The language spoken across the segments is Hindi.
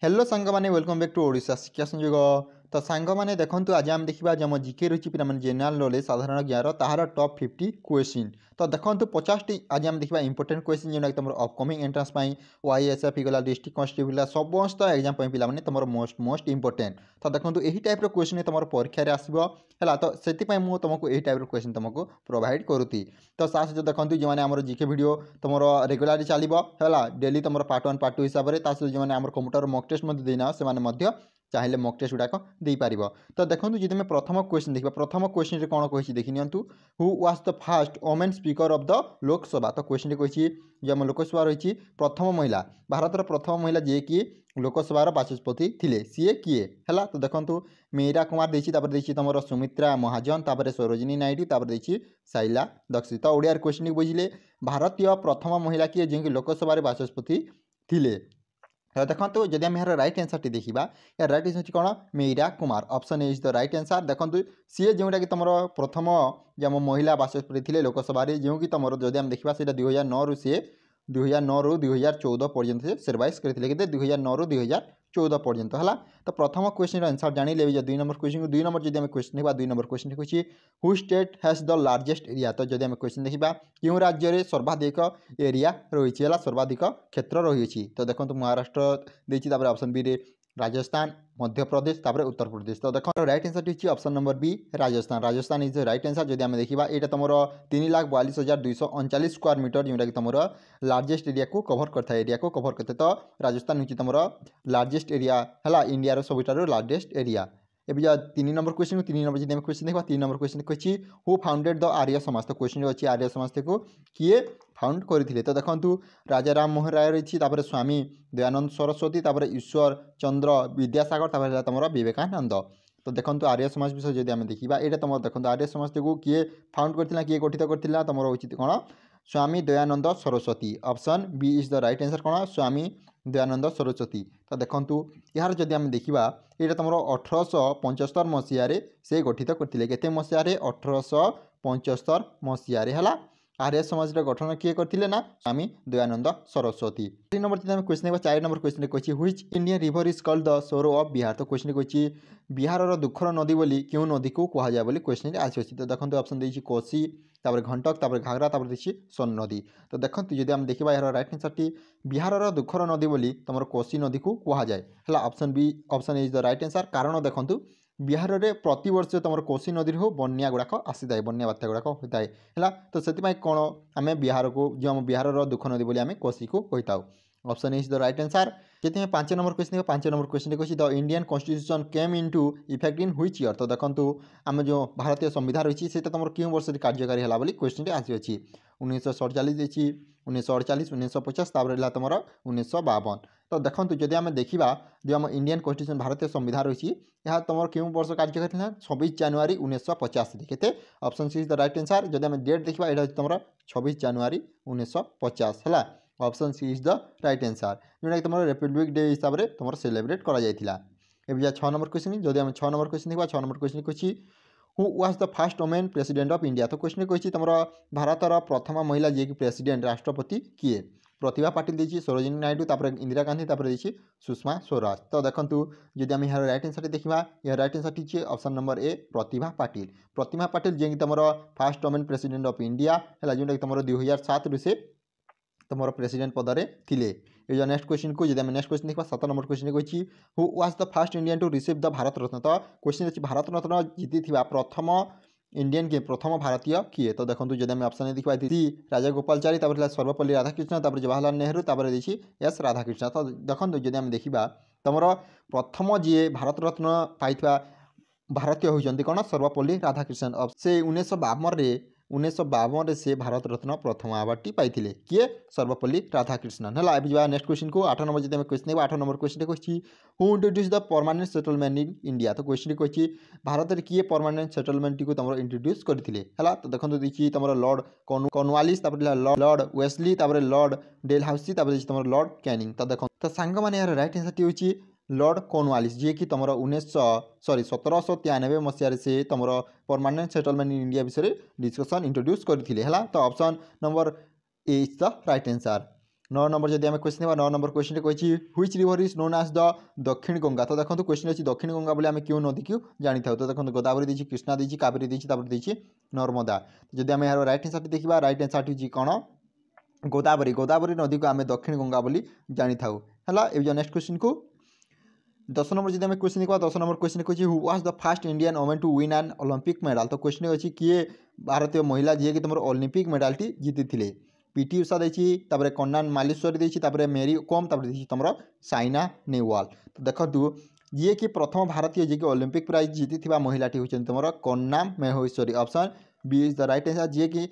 हेलो सांग मैंने वेलकम बैक टू ओडिशा शिक्षा संयोग। तो सांग मैंने देखो आज आम देखा जम जिके रही पे जेनेल नॉलेज साधारण ज्ञान तार टॉप 50 क्वेश्चन। तो देखो 50 आज आम देखा इंपोर्टेंट क्वेश्चन जोटा तुम अपकमिंग एंट्रांस वाईएसएफ गला डिस्ट्रिक्ट कन्स्टेबल समस्त एग्जाम पे तुम मोस्ट मोस्ट इंपोर्टेंट। तो देखो यही टाइप क्वेश्चन तुम परीक्षा आसो है। तो से तुमको यही टाइप क्वेश्चन तुमको प्रोवाइड करुती। तो सा सहित देखो जो मैंने आम जिके भिड तुम रेगुलारी चलो है डेली तुम पार्ट 1 पार्ट 2 हिसाब से सहित जो मैंने कंप्यूटर मॉक टेस्ट देना से चाहिए मॉक टेस्ट गुड़ाक दे पार। तो देखो जी तुम प्रथम क्वेश्चन देखा प्रथम क्वेश्चन कौन कही देखी नियंतु who was the first women speaker of the Lok Sabha. तो क्वेश्चन कही जो आम लोकसभा रही प्रथम महिला भारतर प्रथम महिला जी कि लोकसभार बाचस्पति थिले सीए किए है। तो देखो मीरा कुमार देती तुम सुमित्रा महाजन तापर सरोजिनी नायडू तापर शैला दक्षित। तो ओडिया क्वेश्चन बुझे भारतीय प्रथम महिला किए जी लोकसभा बाचस्पति थिले। तो देखो जब आम यार रईट आंसर टी देखा यार रईट आंसर कौन Meera Kumar option is the right answer. देखो सी जोटा कि तुम प्रथम जो महिला बाचस्पति थे लोकसभा जो कि तुम जब आम देखा 2009 रु सी 2009 रु 2014 पर्यंत से सर्वाइस करते 2009 रु 2014 पर्यंत है। तो प्रथम क्वेश्चन आंसर जानिले जो 2 नंबर क्वेश्चन 2 नंबर जब क्वेश्चन देखा 2 नंबर क्वेश्चन कही who state has the largest area. तो जब आम क्वेश्चन देखा क्यों राज्य में सर्वाधिक एरिया रही है सर्वाधिक क्षेत्र रही। तो देखो महाराष्ट्र देती ऑप्शन बी रे राजस्थान मध्य प्रदेश तापर उत्तर प्रदेश। तो देखो राइट आंसर टी option number B Rajasthan. Rajasthan is the right answer. जब आम देखा यहाँ तुम 3,42,239 स्क्वायर मीटर जोटा कि तुम लार्जेस्ट एरिया को कभर करता तो राजस्थान हूँ तुम लार्जेस्ट एरिया है इंडिया सबुठार लार्जेस्ट एरिया। एवं 3 नंबर क्वेश्चन 3 नंबर जब क्वेश्चन देखा 3 नंबर क्वेश्चन कही who founded the Arya Samaj. तो क्वेश्चन अच्छी आर्य समाज को किए फाउंड करते। तो देखो राजा राम मोहन राय रही स्वामी दयानंद सरस्वती ईश्वर चंद्र विद्यासागर तुम विवेकानंद। तो देखो आर्य समाज विषय जब आम देखा यहाँ तुम देखो आर्य समाज को किए फाउंड करता किए गठित करता तुम उचित कौन Swami Dayanand Saraswati. Option B is the right answer कौन स्वामी दयानंद सरस्वती। तो देखो यार जब आम देखा ये तुम 1875 मसीह से गठित करते केते मसीह 1875 मसीह है। आर्य समाज गठन किए करते ना स्वामी दयानंद सरस्वती। 3 नंबर जब क्वेश्चन देखा 4 नंबर क्वेश्चन कही which Indian river is called the सोरो ऑफ बिहार। तो क्वेश्चन कही बिहार दुखर नदी बोली क्यों नदी को कहुए बोली क्वेश्चन आसी। तो देखो ऑप्शन देती कोसी तापर घंटक तापर घाघरा तापर देखिए सोन नदी। तो देखो जब आम देखा यार राइट आंसर टी बिहार दुखर नदी बोली तुम कोसी नदी को कहुए है। Option B option is the right answer. कारण देखो बिहार में प्रति वर्ष तुम कोसी नदी हो बन्या गुड़ाक आसी था बन्या बात्या गुड़ाक होता है। तो से कौन आम बिहार को जो आम बिहार दुख नदी बोली आम कोसी को कही था। Option is the right answer. जैसे 5 नंबर क्वेश्चन 5 नंबर क्वेश्चन कही the Indian constitution came into effect in which year. तो देखो आम जो भारतीय संविधान रही है तुम क्यों वर्ष कार्यकारी है बोली क्वेश्चन आसी 1947 देखिए 1948 1950 तापर तुम 1952। तो देखो जब आम देखा जो आम इंडियन कॉन्स्टिट्यूशन भारतीय संविधान रही है तुम क्यों वर्ष कार्यकारी है 26 जनवरी 1950 देखते। Option C is the right answer. जब आम डेट देखा यहाँ तुम 26 जनवरी 1950 है। Option C is the right answer जोटा कि तुम रिपब्लिक डे हिसाब से तुम सेलिब्रेट करा जायतिला। एवं 6 नंबर क्वेश्चन जब आम 6 नंबर क्वेश्चन देखा 6 नंबर क्वेश्चन कही who was the first women president of India. तो क्वेश्चन कही तुम भारतर प्रथम महिला जी कि प्रेसिडेंट राष्ट्रपति किए प्रतिभा पाटिल देती सरोजिनी नायडू तापर इंदिरा गांधी तापर देती सुषमा स्वराज। तो देखो जब आम यार राइट आंसर देखा यह राइट आंसर टी option number A Pratibha Patil. Pratibha Patil ji तुम first women president of India है जोटा कि तुम 2007 से तुम प्रेसिडेंट पदरे थिले। ये नेक्स्ट क्वेश्चन को जब नेक्स्ट क्वेश्चन देखा 7 नंबर क्वेश्चन कही who was the first Indian to receive the Bharat Ratna. तो क्वेश्चन अच्छी भारत रत्न जीति प्रथम इंडियन के प्रथम भारतीय किए। तो देखो जब आम ऑप्शन देखा राजा गोपालचारी सर्वपल्ली राधाकृष्ण जवाहरलाल नेहरू देखिए एस राधाकृष्ण। तो देखो जब आम देखा तुम प्रथम जी भारत रत्न पाई भारतीय होती कौन सर्वपल्ली राधाकृष्ण। से 1952 से भारत रत्न प्रथम अवार्ड पाई किए सर्वपल्ली राधाकृष्णन है। अब नेक्स्ट क्वेश्चन को 8 नंबर जब क्वेश्चन देखा 8 नंबर क्वेश्चन कही who introduce the permanent settlement in India. तो क्वेश्चन कही भारत में किए परमानेंट सेटलमेंट को तुम इंट्रोड्यूस करते है। तो देखो देखिए तुम lord Cornwallis lord Wellesley lord Dalhousie तुम लॉर्ड कैनिंग। तो देखो तो सांग मैंने यार राइट आंसर होची लॉर्ड कॉर्नवालिस जी कि तुम 1793 मसीह से तुम परमानेंट सेटलमेंट इन इंडिया विषय डिस्कसन इंट्रोड्यूस करते है। तो option number A is the right answer. 9 number जदि आम क्वेश्चन 9 नंबर क्वेश्चन कही which river is known as the Dakshin Ganga. तो देखो क्वेश्चन अच्छी दक्षिण गंगा बोले आम क्यों नदी को जानी था। तो देखो गोदावरी देती, कृष्णा देती, कावेरी देती, देती नर्मदा। जदि आम यार राइट आंसर देखा, राइट आंसर होची कौन गोदावरी। गोदावरी नदी को आम दक्षिण गंगा बोली जानी था है। नेक्स्ट क्वेश्चन को 10 नंबर जब क्वेश्चन देखा 10 नंबर क्वेश्चन कही who was the first Indian women to win an Olympic medal. तो क्वेश्चन अच्छी किए भारतीय महिला जी कि तुम ओलंपिक मेडल जीति थे। पीटी उषा देखी, कन्नान मालेश्वरी देखी, मेरी कॉम देखी तुम साइना नेहवाल। तो देखो जी कि प्रथम भारतीय जी ओलंपिक प्राइज जीति महिलाटी होती तुम Karnam Malleswari. Option B is the right answer. जी कि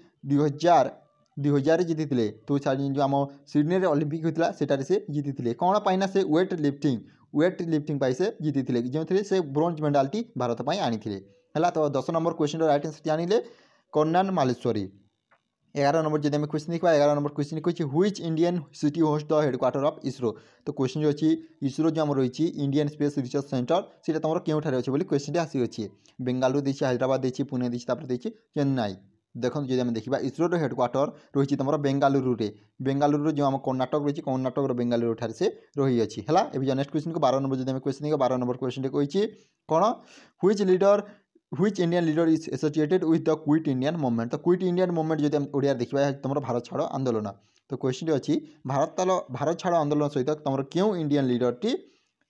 2000 जीति थे। तो जो आम सिडनी ओलंपिक होता है से जीति थे कौन पाइना से वेट लिफ्टिंग से जीति थे जो से ब्रोंज मेडालटी भारत पर आनी है। तो 10 नंबर क्वेश्चन राइट आंसर जानिले कन्नान मालेश्वरी। 11 नंबर जब आम क्वेश्चन देखा 11 नंबर क्वेश्चन कही which Indian city host the headquarter of ISRO. तो क्वेश्चन जो अच्छी इसरो जो आम रही इंडियन स्पेस रिसर्च सेंटर से तुम क्योंठार अच्छे क्वेश्चन आसी बेंगालुरु देखिए, हैदराबाद देखिए, पुणे देखिए, चेन्नई। देखो जब आम देखा इसरो हेडक्वार्टर रही तुम बेंगालुरु जो आम कर्णाटक रही कर्णाटक बेंगालुरु ठार से रही है। नेक्स्ट क्वेश्चन को 12 नंबर जब आम क्वेश्चन देखा 12 नंबर क्वेश्चन कही कौन which Indian leader is associated with the quit Indian movement. तो क्विट इंडियन मूवमेंट जो ओडिया देखा तुम भारत छाड़ आंदोलन। तो क्वेश्चन अच्छी भारत छाड़ आंदोलन सहित तुम क्यों इंडियन लीडर टी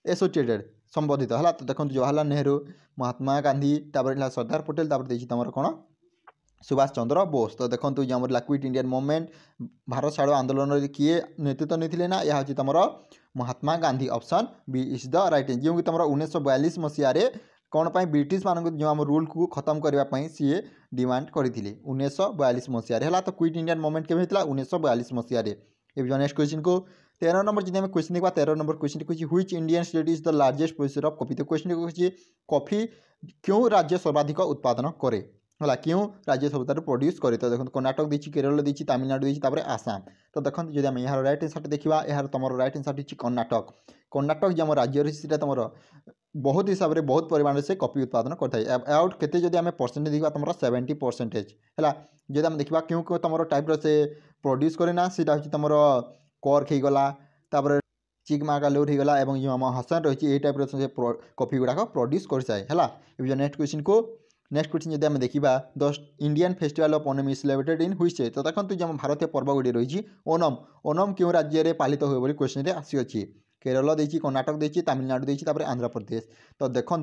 एसोसिएटेड संबंधित है। तो देखो जवाहरलाल नेहरू, महात्मा गांधी, सरदार पटेल, तुम कौन सुभाष चंद्र बोस। तो देखो जो आम क्विट इंडियन मूवमेंट भारत छाड़ आंदोलन किए नेतृत्व नहीं ना, यह हूँ तुम Mahatma Gandhi. Option B is the right answer. जो कि तुम 1942 मसीह कौन पर ब्रिटिश मान जो आम रूल को खत्म करने सी डिमांड करते 1942 मसीह है। तो क्विट इंडियन मूवमेंट केवे होता 1942 मसीह। नेक्स्ट क्वेश्चन को 13 नंबर जब आम क्वेश्चन देखा 13 नंबर क्वेश्चन कही which Indian state is the largest producer of coffee. तो क्वेश्चन कही कॉफी क्यों राज्य सर्वाधिक उत्पादन करे है, क्यों राज्य सर्वाधिक प्रोड्यूस करे। तो देखो कर्णाटक देखिए, केरल देखिए, तमिलनाडु देखिए, आसाम। तो देखो जब आम यार राइट आंसर देखा यार तुम राइट आंसर होची कर्णाटक। कर्णाटक जो आम राज्य रही है तुम बहुत हिसाब से बहुत परिमाण से कॉफी उत्पादन करता है। अबाउट केते जब आम परसेंटेज देखा तुम 70% है। जब आम देखा क्यों क्यों तुम टाइप से प्रोड्यूस करे ना सीटा हूँ तुम कर्क होगला, चिकमागालुर होगला और जो आम हसन रही है टाइप से कॉफी गुड़ाक प्रोड्यूस कर जाए है। नेक्स्ट क्वेश्चन को नेक्स्ट क्वेश्चन जब आम देखा the Indian festival of Onam is celebrated in which state. तो देखो जो भारतीय पर्व गुड़ी रही ओणम, ओणम क्यों राज्य में पालित हुए क्वेश्चन आसी केरल देखिए, कर्णाटक देखिए, तमिलनाडु देखिए, आंध्र प्रदेश। तो देखूँ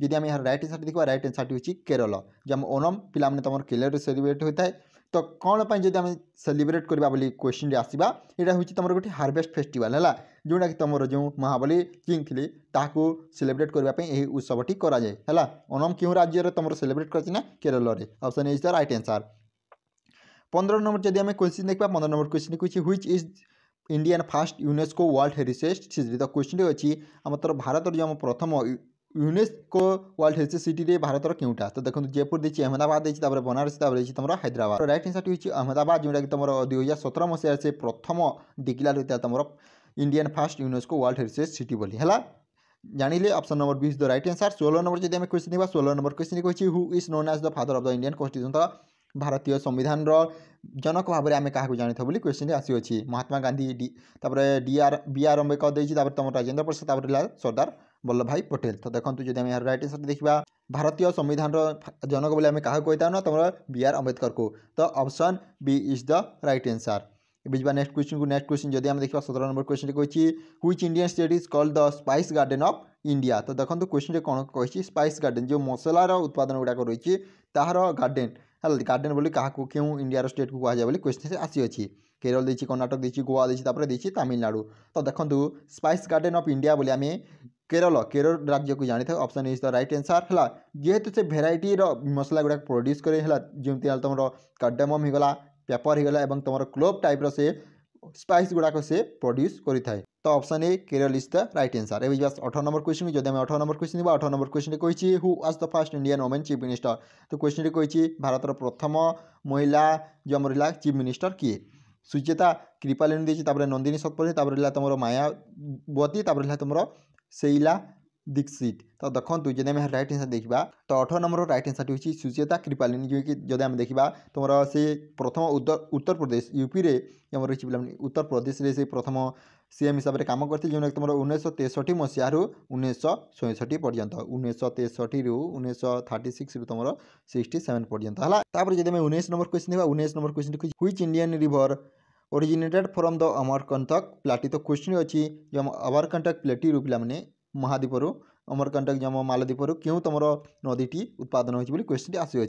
जब आम यार राइट आंसर देखा राइट आंसर होची केरल। जब आम ओणम पे तुम केरल सेलिब्रेट होता है। तो कौन पर जब आम सेलिब्रेट करवा क्वेश्चन आसवा यहाँ हूँ तुम गोटे हार्वेस्ट फेस्टिवल है जोटा कि तुम जो महाबली किंग थी ताकू सेलिब्रेट करने उत्सवटी कराए है। ओणम क्यों राज्य में तुम सेलिब्रेट करना केरल में। Option is the right answer. 15 number जब आम क्वेश्चन देखा 15 नंबर क्वेश्चन कही which is Indian first UNESCO world heritage city. तो क्वेश्चन अच्छी आम तर भारत जो आम प्रथम UNESCO world heritage city Bharat क्योंटा। तो देखो जयपुर देखिए, अहमदाबाद देखिए, बनारस देखिए, तुम हैदराबाद। राइट आंसर होची अहमदाबाद जोटा कि तुम 2017 मसीह से प्रथम डिक्लेयर होता है तुम Indian first UNESCO world heritage city बोली है। जानिले option number B is the right answer. 16 number जब आम क्वेश्चन देखा 16 नंबर क्वेश्चन कही who is known as the father of the Indian constitution. तो भारतीय संविधान जनक भाव में आम क्या जानते बोली क्वेश्चन आसी महात्मा गांधी, बी आर अम्बेडकर देखिए, तुम राजेंद्र प्रसाद, सरदार वल्लभ भाई पटेल। तो देखो जब आम यार राइट आंसर देखा भारतीय संविधान जनक बोले आम क्या कहता ना तुम बी आर अम्बेडकर को। तो option B is the right answer. बुझा नेक्स्ट क्वेश्चन को नेक्स्ट क्वेश्चन जब आम देखा 17 नंबर क्वेश्चन कही which Indian state is called the spice garden of India. तो देखो क्वेश्चन कौन कही स्पाइस गार्डन जो मसलार उत्पादन गुड़ाक रही तार गार्डन है। गार्डन बोली क्या क्यों इंडिया स्टेट को कहुए क्वेश्चन आसी केरल देखिए, कर्णाटक देखिए, गोवा देखिए, तमिलनाडु। तो देखो स्पाइस गार्डन ऑफ इंडिया बोले आम केरल राज्य को जानी था। Option is the right answer है। जेहेतु से भेराइटी मसला गुड़ाक प्रोड्यूस करे जमी तुम कार्डेमम होगला, पेपर होगला और तुम क्लोव टाइप से स्पाइस गुड़ाक से प्रोड्यूस करें। तो option A Kerala is the right answer. A 18 number question जब आम 18 नंबर क्वेश्चन 18 नंबर क्वेश्चन कही who was the first Indian women chief minister. तो क्वेश्चन कही भारत प्रथम महिला जो आम रहा चीफ मिनिस्टर किए सुचेता कृपालिनी देखिए, नंदिनी शतपथी, तुम मायावती, तुम शैला दीक्षित। तो देखो जब आम रईट आंसर देखा तो 18 नंबर रईट आंसर हूँ सुचेता कृपालिनी जो कि जब आम देखा तुम से प्रथम उत्तर प्रदेश यूपी रे आम रही पे उत्तर प्रदेश रे से प्रथम सीएम हिसाब से कम करते जो तुम 1963 मसीह 1966 पर्यंत 1963 रु 1936 रु तुम 67 पर्यंत है। जब 19 नंबर क्वेश्चन देखा 19 number question which Indian river originated from the Amarkantak plateau. तो क्वेश्चन अच्छी जो अमरकंटक प्लेटी रू पे महाद्वीपर अमरकंटक जम मालद्वीपर क्यों तुम नदीटी उत्पादन होती क्वेश्चन आसूँ।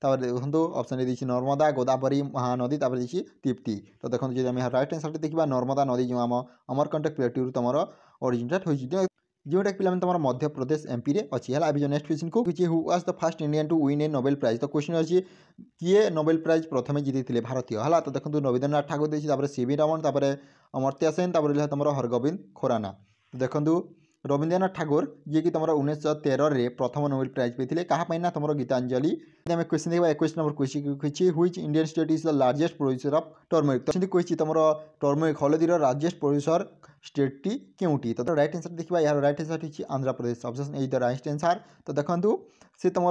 देखो ऑप्शन दी नर्मदा गोदावरी महानदी देखिए तृप्ति। तो देखो जब आम रईट आंसर देखा नर्मदा नदी जो आम अमरकंटक प्लेटी तुम ओरिजिनेट हो जोटा कि तुम मध्य प्रदेश एमपी रे अच्छी है। अभी जो नेक्स्ट क्वेश्चन को who was the first Indian to win a Nobel prize. तो क्वेश्चन अच्छी किए नोबेल प्राइज प्रथम जीति भारतीय है। तो देखो रवींद्रनाथ ठाकुर देखिए सीवी रमन अमर्त्य सेन तुम हरगोविंद खुराना। तो देखो रवींद्रनाथ ठाकुर जी की तुम 1913 प्रथम नोबेल प्राइज पाई क्या ना तुम गीतांजलि। आम क्वेश्चन देखा 21 number question which Indian state is the largest producer of turmeric. तो कही तुम टर्मरिक हलदीर लार्जेस्ट प्रोड्यूसर स्टेट टी क्योंटी। तो राइट आंसर देखा यार राइट आंसर होगी Andhra Pradesh option A the right answer. तो देखो से तुम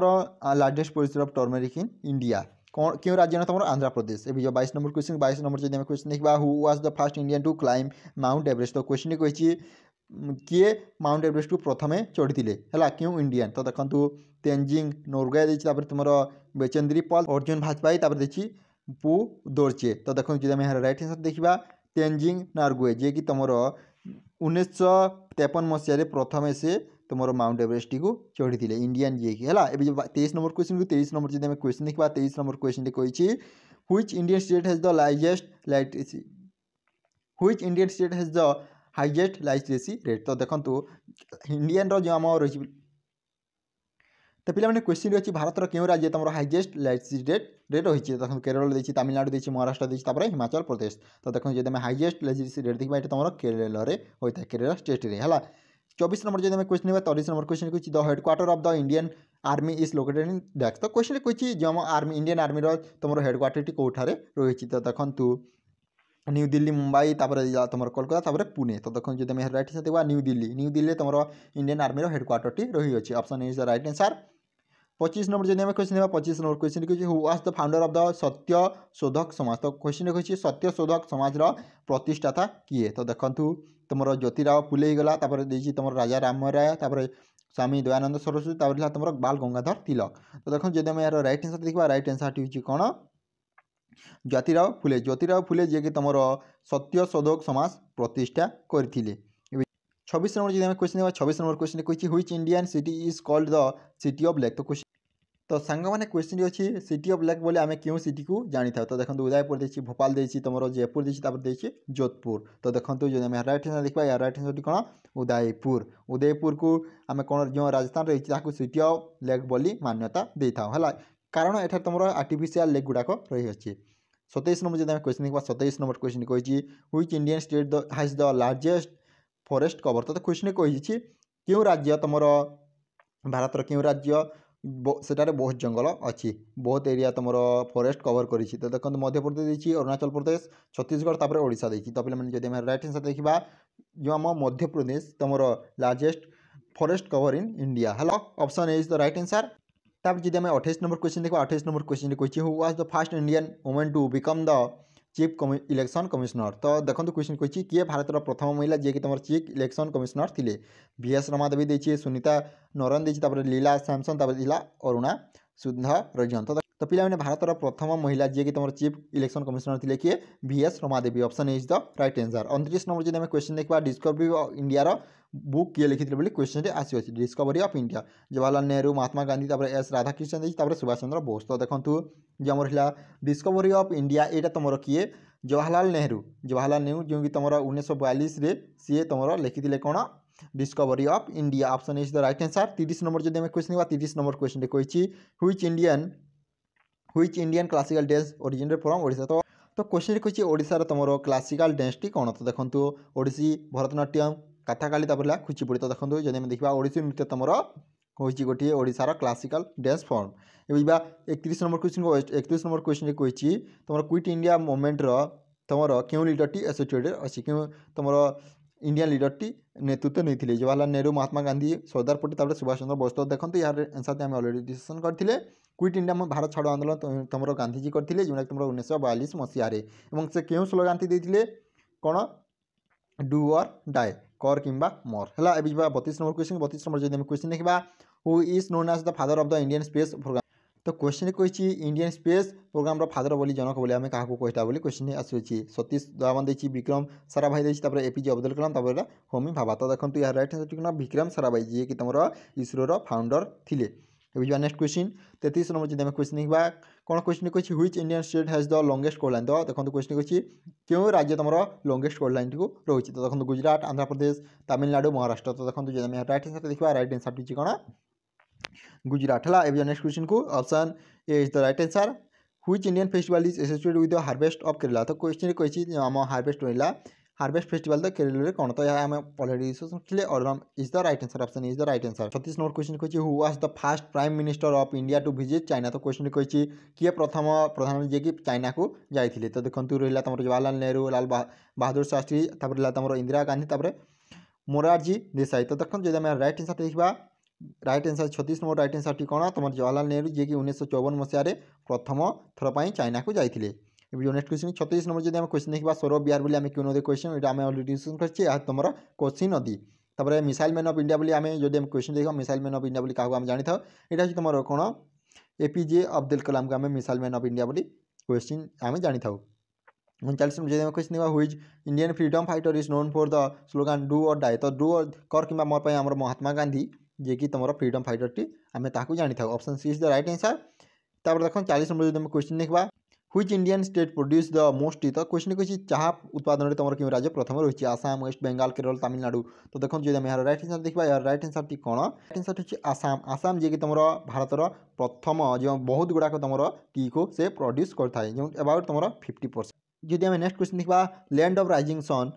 largest producer of turmeric in India कौन क्यों राज्य ना तुम आंध्र प्रदेश। ए जो 22 नंबर क्वेश्चन 22 नंबर जब क्वेश्चन देखा who was the first Indian to climb Mount Everest. तो क्वेश्चन कही किए माउंट एवरेस्ट को प्रथमे चढ़ी है क्यों इंडियन। तो देखो तेंजिंग नोरगे देखिए तुम बेचेंद्री पल अर्जुन वाजपेयी देखिए पू दोर्चे। तो देखो जब आम राइट आंसर देखा तेंजिंग नार्गे जे कि तुम 1953 मसीह प्रथमे से तुम माउंट एवरेस्ट को चढ़ी इंडियन जी की है। जो 23 नंबर क्वेश्चन 23 नंबर जब क्वेश्चन देखा 23 नंबर क्वेश्चन कही which Indian state has the largest which Indian state has the highest literacy rate. तो देखो इंडियन जो आम रही तो पे क्वेश्चन अच्छी भारत क्यों राज्य तुम हाईएस्ट लिटरेसी रेट रही। देखो केरल देखिए तमिलनाडु देखिए महाराष्ट्र देखिए हिमाचल प्रदेश। तो देखो जब हाईएस्ट लिटरेसी रेट देखा ये तुम केरल होता है केरल स्टेट रे है। 24 नंबर जब क्वेश्चन है 23 नंबर क्वेश्चन कही the headquarter of the Indian army is located in डेक्स। तो क्वेश्चन कही जो आर्मी इंडियन आर्मी तुम हेडक्वार्टर टी कौठारे रही। तो देखो न्यू दिल्ली मुंबई तुम कोलकाता पुणे। तो देखो जब राइट आंसर देखा न्यू दिल्ली तुम इंडियन आर्मी हेडक्वार्टर टी रही अच्छी option is the right answer. 25 number जब क्वेश्चन है 25 नंबर क्वेश्चन कही who was the founder of the सत्य शोधक समाज। तो क्वेश्चन कही सत्य शोधक समाज प्रतिष्ठाता किए। तो देखो तुम ज्योतिराव फुले गला तुम राजा राम राय स्वामी दयानंद सरस्वती तुम बाल गंगाधर तिलक। तो देखो जब आम यार राइट आंसर देखा राइट आंसर हूँ कौन ज्योतिराव फुले जे कि तुम सत्य शोधक समाज प्रतिष्ठा करथिले। 26 नंबर जब क्वेश्चन देखा 26 नंबर क्वेश्चन कही which Indian city is called the city of lake. तो क्वेश्चन तो सांग मैंने क्वेश्चन अच्छी सिटी ऑफ लेक बोले आम क्यों सिटी को जानी था। तो देखो उदयपुर देखिए भोपाल देखिए तुम जयपुर देखिए जोधपुर। तो देखो जो आम राइट आंसर देखा यार राइट आंसर कौन उदयपुर को आम कौन जो राजस्थान रही सिटी ऑफ लेक बोली मान्यता दे था है कारण एठार तुम आर्टिफिशियल लेक गुड़ाक रही अच्छे। 27 नंबर जब क्वेश्चन देखा 27 नंबर क्वेश्चन कही which Indian state has the largest forest cover. तो क्वेश्चन कही क्यों राज्य तुम भारत क्यों राज्य सेटारे बहुत जंगल अच्छी बहुत एरिया तुम फॉरेस्ट कवर कर। तो देखो मध्य प्रदेश देखिए अरुणाचल प्रदेश छत्तीसगढ़ ओडिशा देखिए। तो पे जब राइट आंसर देखा जो आम मध्य प्रदेश तुम largest forest cover in India है option is the right answer. तब जब 28 नंबर क्वेश्चन देखा 28 नंबर क्वेश्चन कही who was the first Indian women to become the chief election commissioner. तो देखो क्वेश्चन कही किए भारत प्रथम महिला जी कि तुम चीफ इलेक्शन कमिश्नर थे VS रमादेवी देखिए सुनीता नरन देखिए लीला सैमसन अरुणा सुंदरराजन। तो पे भारत प्रथम महिला जी कि तुम चीफ इलेक्शन कमिश्नर थे किए VS Ramadevi option is the right answer. 29 number जब क्वेश्चन देखा डिस्कवरी ऑफ इंडिया बुक किए लिखी बोली क्वेश्चन आसी discovery of India Jawaharlal Nehru Mahatma Gandhi S Radhakrishna देखिए सुभाष चंद्र बोस। तो देखो जो आम रहा डिस्कवरी ऑफ इंडिया यहाँ तुम किए जवाहरलाल नेहरू जो कि तुम 1942 सी तुम लिखी कौन discovery of India option is the right answer. 30 number जब क्वेश्चन देखा 30 नंबर क्वेश्चन कही which Indian classical dance originated from Odisha. तो क्वेश्चन कही ओडिशार तुम क्लासिकल डांस टी कौन। तो देखो ओडिसी भरतनाट्यम कथाकाली कुचिपुड़ी। तो देखो जब देखा ओडिसी नृत्य तुम कही गोटे ओडिशार क्लासिकल डांस फॉर्म। एवं 31 नंबर क्वेश्चन 31 नंबर क्वेश्चन कही तुम क्विट इंडिया मूवमेंट तुम क्यों लीडर टी एसोसिएटेड अच्छी क्यों तुम इंडियन लीडरटी नेतृत्व नहीं जवाहरलाल नेहरू महात्मा गांधी सरदार पटेल सुभाष चंद्र बोस। तो देखो यार आंसर आम अलरेडी डिस्कसन करते क्विट इंडिया भारत छाड़ आंदोलन तुम गांधीजी करते जोटा तुम 1942 मसीह से क्यों स्लोगान देते कौन डू और डाए कर कि मर है। ए 32 नंबर क्वेश्चन 32 नंबर जब क्वेश्चन देखा who is known as the father of the Indian space programme. तो क्वेश्चन कही इंडियन स्पेस प्रोग्राम फादर बोली जनक बोली आम क्या कहता बोली क्वेश्चन आसूसी सतीश धवन देती विक्रम साराभाई देती एपीजे अब्दुल कलाम होमी भाभा। तो देखो यार राइट आंसर ठीक विक्रम साराभाई जी कि तुम इसरोर फाउंडर थे। नेक्स्ट क्वेश्चन 33 नंबर जब क्वेश्चन देखा कौन क्वेश्चन कही which Indian state has the longest coast line. तो देखो क्वेश्चन कही क्यों राज्य तुम लॉन्गेस्ट कोस्ट लाइन टी रही। तो देखो गुजरात आंध्र प्रदेश तमिलनाडु महाराष्ट्र। तो देखो जब राइट आंसर देखा राइट आंसर टी कौन गुजरात है। ए नेक्स्ट क्वेश्चन को option A is the right answer which Indian festival is associated with the harvest of Kerala. तो क्वेश्चन कही आम हार्वेस्ट रहा हार्वेस्ट फेस्टिवल तो केरल कौन। तो यहाँ आम अलरेडी डिस्कसन किए Onam is the right answer option is the right answer. 36 number question कही who was the first prime minister of India to visit China. तो क्वेश्चन कही किए प्रथम प्रधानमंत्री जी चाइना को जाइए। तो देखो रहा तुम जवाहरलाल नेहरू लाल बहादुर शास्त्री तुम इंदिरा गांधी मोरारजी देसाई। तो देखो जब आम राइट आंसर देखा right answer 36 number right answer टी कौन तुम जवाहरलाल नेहरू जी की 1954 मसीह प्रथम थर पर चाइना को जाइए। नेक्स्ट क्वेश्चन 36 नंबर जब क्वेश्चन देखा सौरभ विहार बोली आम क्यों नदी क्वेश्चन ये आम अलरेडी डिस्कसन कर तुम कोसी नदी। तापर मिसाइल मैन ऑफ इंडिया बोली आम जो क्वेश्चन देखा मिसाइल मैन ऑफ इंडिया बोली क्या आम जानी था यहाँ हूँ तुम कौन एपीजे अब्दुल कलाम को आम मिसाइल मैन ऑफ इंडिया बोली क्वेश्चन आम जानी था। 39 नंबर जब क्वेश्चन देखा who's Indian freedom fighter is known for the slogan do or die. तो डू और कर कि मर पर आम महात्मा गांधी जे कि तुम फ्रीडम फाइटर टी आम ताकू जानी था option C is the right answer. तापर देखो 40 नंबर जब क्वेश्चन देखा which Indian state produce the most tea. तो क्वेश्चन कही चाह उत्पादन तुम क्यों राज्य प्रथम रही आसाम वेस्ट बेंगल केरल तमिलनाडु। तो देखो जो यार राइट आंसर देखा यार राइट आंसर टी कौन राइट आंसर हूँ आसाम। आसाम जी कि तुम भारत प्रथम जो बहुत गुड़ाक तुम टी को से प्रोड्यूस करता जो अबाउट तुम 50%। जदि आम नेक्स्ट क्वेश्चन देखा land of rising sun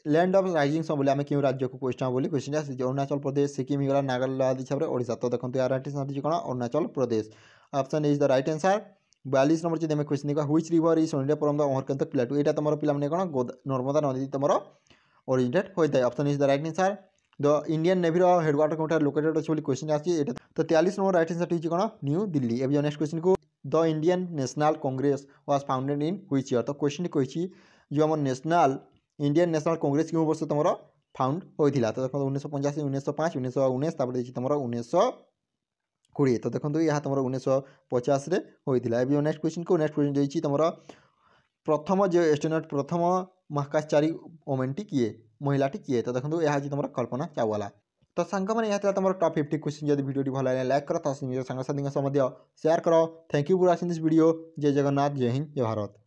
land of rising sun बोले आम क्यों राज्य को क्वेश्चन बोली क्वेश्चन आसी अरुणाचल प्रदेश सिक्किम होगा नागालैंड हिसाब से ओडिशा। तो देखो यार राइट आंसर कौन Arunachal Pradesh option is the right answer. 42 number जब क्वेश्चन देखा which river is originated from the Amarkantak plateau. यहाँ तुम पे कौन नर्मदा नदी तुम ओरिजिनेट होता है option is the right answer. The Indian navy headquarter कौन लोकेटेड अच्छे क्वेश्चन आसी। तो 43 नंबर राइट आंसर टी कौन न्यू दिल्ली। अब नेक्स्ट क्वेश्चन को the Indian national Congress was founded in which year. तो क्वेश्चन कही जो आम नेशनल इंडियन नेशनल कांग्रेस क्यों वर्ष तुम फाउंड होता। तो देखो 1985 1905 1919 तुम 1920। तो देखो यहाँ तुम 1950 होता है। नेक्स्ट क्वेश्चन को नेक्स्ट क्वेश्चन देती तुम प्रथम जो एस्ट्रोनॉट प्रथम महाकाशचारी वोमेनटी किए महिलाटी किए। तो देखो यह तुम कल्पना चावला। तो सांग मैंने यहाँ तुम टॉप 50 क्वेश्चन जब वीडियो भल लगे लाइक करो तो सांग साथी शेयर करो। Thank you for watching this video. जय जगन्नाथ जय हिंद जय भारत।